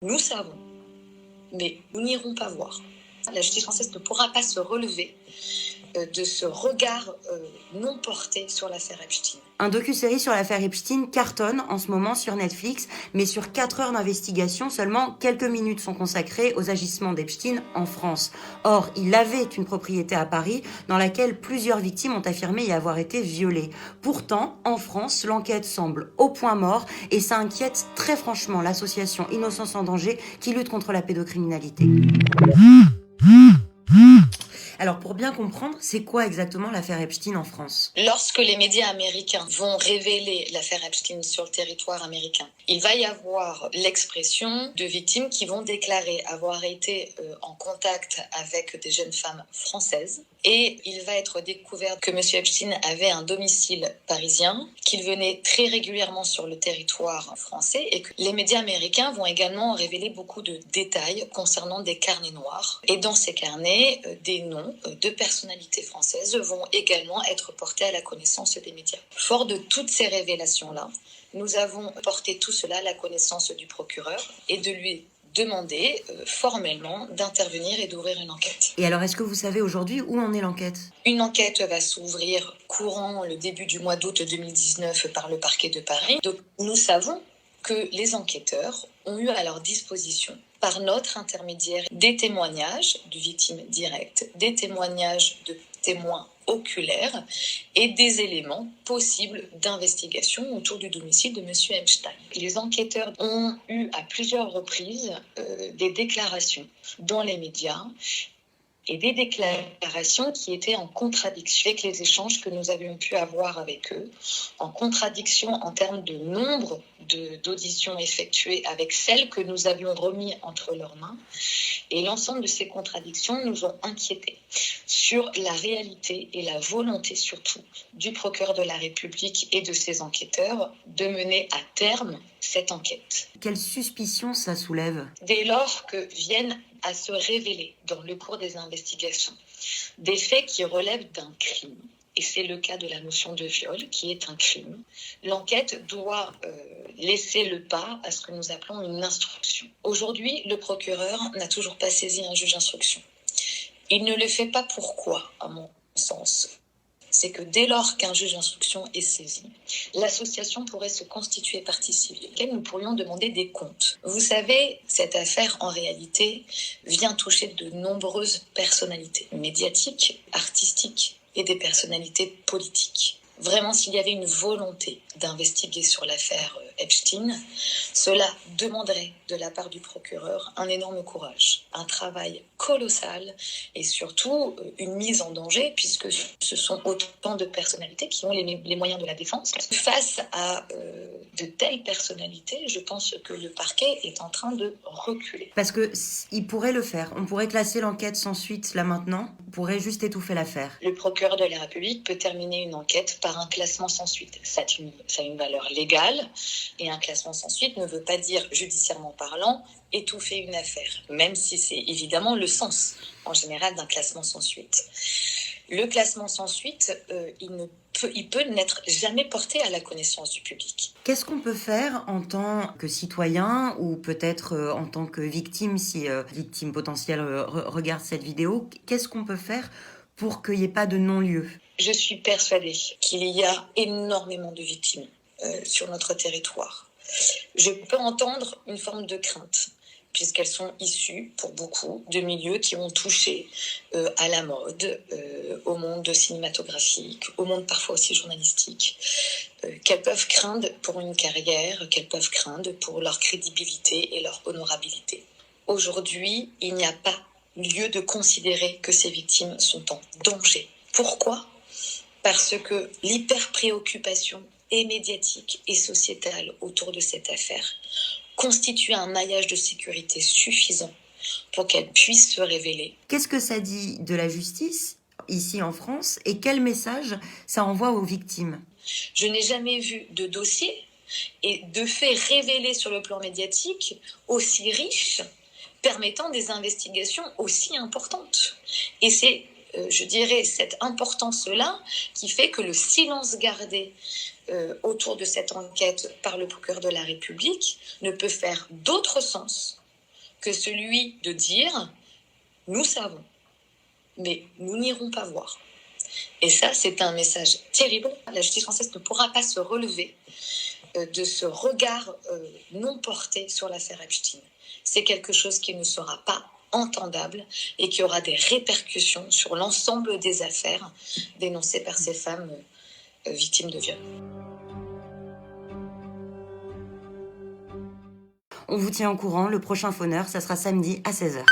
Nous savons, mais nous n'irons pas voir. La justice française ne pourra pas se relever de ce regard non porté sur l'affaire Epstein. Un docu-série sur l'affaire Epstein cartonne en ce moment sur Netflix, mais sur 4 heures d'investigation, seulement quelques minutes sont consacrées aux agissements d'Epstein en France. Or, il avait une propriété à Paris dans laquelle plusieurs victimes ont affirmé y avoir été violées. Pourtant, en France, l'enquête semble au point mort et ça inquiète très franchement l'association Innocence en danger qui lutte contre la pédocriminalité. Alors, pour bien comprendre, c'est quoi exactement l'affaire Epstein en France ? Lorsque les médias américains vont révéler l'affaire Epstein sur le territoire américain, il va y avoir l'expression de victimes qui vont déclarer avoir été en contact avec des jeunes femmes françaises. Et il va être découvert que M. Epstein avait un domicile parisien, qu'il venait très régulièrement sur le territoire français et que les médias américains vont également révéler beaucoup de détails concernant des carnets noirs. Et dans ces carnets, des noms de personnalités françaises vont également être portés à la connaissance des médias. Fort de toutes ces révélations-là, nous avons porté tout cela à la connaissance du procureur et de lui demander formellement d'intervenir et d'ouvrir une enquête. Et alors, est-ce que vous savez aujourd'hui où en est l'enquête ? Une enquête va s'ouvrir courant le début du mois d'août 2019 par le parquet de Paris. Donc, nous savons que les enquêteurs ont eu à leur disposition, par notre intermédiaire, des témoignages de victimes directes, des témoignages de témoins oculaires et des éléments possibles d'investigation autour du domicile de M. Epstein. Les enquêteurs ont eu à plusieurs reprises des déclarations dans les médias et des déclarations qui étaient en contradiction avec les échanges que nous avions pu avoir avec eux, en contradiction en termes de nombre d'auditions effectuées avec celles que nous avions remis entre leurs mains. Et l'ensemble de ces contradictions nous ont inquiétés sur la réalité et la volonté surtout du procureur de la République et de ses enquêteurs de mener à terme cette enquête. Quelle suspicion ça soulève ? Dès lors que viennent à se révéler dans le cours des investigations des faits qui relèvent d'un crime, et c'est le cas de la notion de viol qui est un crime, l'enquête doit laisser le pas à ce que nous appelons une instruction. Aujourd'hui, le procureur n'a toujours pas saisi un juge d'instruction. Il ne le fait pas pourquoi, à mon sens ? C'est que dès lors qu'un juge d'instruction est saisi, l'association pourrait se constituer partie civile, auquel nous pourrions demander des comptes. Vous savez, cette affaire, en réalité, vient toucher de nombreuses personnalités médiatiques, artistiques et des personnalités politiques. Vraiment, s'il y avait une volonté d'investiguer sur l'affaire Epstein, cela demanderait de la part du procureur un énorme courage, un travail colossal et surtout une mise en danger puisque ce sont autant de personnalités qui ont les moyens de la défense. Face à de telles personnalités, je pense que le parquet est en train de reculer. Parce qu'il pourrait le faire. On pourrait classer l'enquête sans suite là maintenant. On pourrait juste étouffer l'affaire. Le procureur de la République peut terminer une enquête par un classement sans suite. Ça a une valeur légale et un classement sans suite ne veut pas dire, judiciairement parlant, étouffer une affaire, même si c'est évidemment le sens en général d'un classement sans suite. Le classement sans suite, il peut n'être jamais porté à la connaissance du public. Qu'est-ce qu'on peut faire en tant que citoyen ou peut-être en tant que victime, si victime potentielle regarde cette vidéo, qu'est-ce qu'on peut faire pour qu'il n'y ait pas de non-lieu ? Je suis persuadée qu'il y a énormément de victimes sur notre territoire. Je peux entendre une forme de crainte, puisqu'elles sont issues, pour beaucoup, de milieux qui ont touché à la mode, au monde cinématographique, au monde parfois aussi journalistique, qu'elles peuvent craindre pour une carrière, qu'elles peuvent craindre pour leur crédibilité et leur honorabilité. Aujourd'hui, il n'y a pas lieu de considérer que ces victimes sont en danger. Pourquoi ? Parce que l'hyper-préoccupation et médiatique et sociétale autour de cette affaire constitue un maillage de sécurité suffisant pour qu'elle puisse se révéler. Qu'est-ce que ça dit de la justice ici en France et quel message ça envoie aux victimes ? Je n'ai jamais vu de dossier et de faits révélés sur le plan médiatique aussi riches, permettant des investigations aussi importantes. Et c'est, je dirais, cette importance-là qui fait que le silence gardé autour de cette enquête par le procureur de la République ne peut faire d'autre sens que celui de dire « nous savons, mais nous n'irons pas voir ». Et ça, c'est un message terrible. La justice française ne pourra pas se relever de ce regard non porté sur l'affaire Epstein. C'est quelque chose qui ne sera pas entendable et qui aura des répercussions sur l'ensemble des affaires dénoncées par ces femmes victimes de viol. On vous tient au courant, le prochain Fauneur, ça sera samedi à 16h.